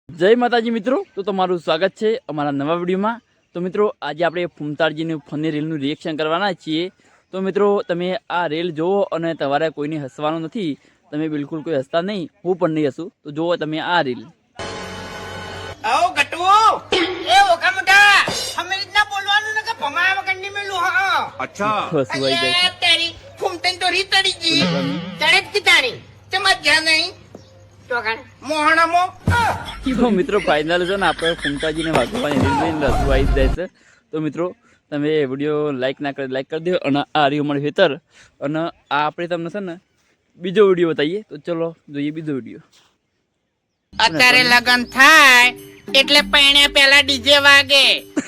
જય માતાજી મિત્રો, તો તમારું સ્વાગત છે અમારા નવા વિડીયોમાં। તો મિત્રો આજે આપણે ફૂમતાળજીની ફની રીલનું રિએક્શન કરવાના છીએ। તો મિત્રો તમે આ રીલ જુઓ અને તમારે કોઈને હસવાનું નથી, તમે બિલકુલ કોઈ હસતા નહીં, હું પણ નહીં હસું। તો જુઓ તમે આ રીલ। આવો ગટવો એ ઓકા મોટા હમે રીતના બોલવાનું ને કે ભમાવા વગર ની મેલું હા અચ્છા હસવાઈ જાય અરે તારી ફૂમતન તો રી તડી ગઈ તડક કી તારી ચમત જા નહીં તો કણ મોહણામો તો મિત્રો ફાઇનલ છે ને આપણે ફૂમતાજીને વાગવાની રીલ જોઈને હસવાઈ જાય છે। તો મિત્રો તમે વિડીયો લાઈક ના કરે લાઈક કરી દો અને આ રહ્યું અમારું ખેતર અને આ આપણે તમને છે ને બીજો વિડીયો બતાવીએ। તો ચલો જોઈએ બીજો વિડીયો। અત્યારે લગન થાય એટલે પૈણ્યા પહેલા ડીજે વાગે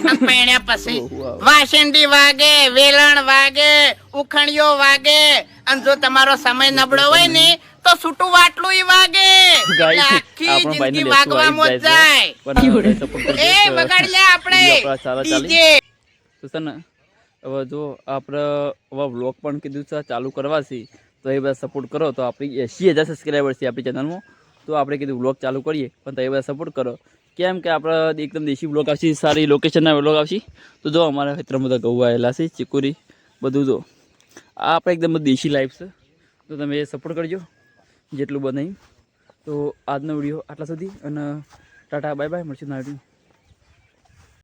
અને પૈણ્યા પછી વાસંડી વાગે, વેલણ વાગે, ઉખણિયો વાગે અને જો તમારો સમય નબળો હોય ને તો છૂટું વાટલું ઈ વાગે એટલે આખી જિંદગી વાગવામાં જ જાય। એ વગાડ લે આપણે ડીજે તો છે ને હવે જો આપણે હવે વ્લોગ પણ કીધું છે ચાલુ કરવા છે, તો એ બધા સપોર્ટ કરો। તો આપણી 80,000 સબસ્ક્રાઈબર છે આપણી ચેનલમાં, તો આપણે કીધું વ્લોગ ચાલુ કરીએ પણ તો એ બધા સપોર્ટ કરો, કેમ કે આપણે એકદમ દેશી વ્લોગ આવશે, સારી લોકેશનના વ્લોગ આવશે। તો જો અમારા ખેતરમાં બધા ઘઉં આવેલા છે, ચીકુરી બધું જો આ આપણે એકદમ દેશી લાઈફ છે, તો તમે એ સપોર્ટ કરજો જેટલું બનાવી। તો આજનો વિડીયો આટલા સુધી અને ટાટા બાય બાય, મળશું નવા વિડીયો।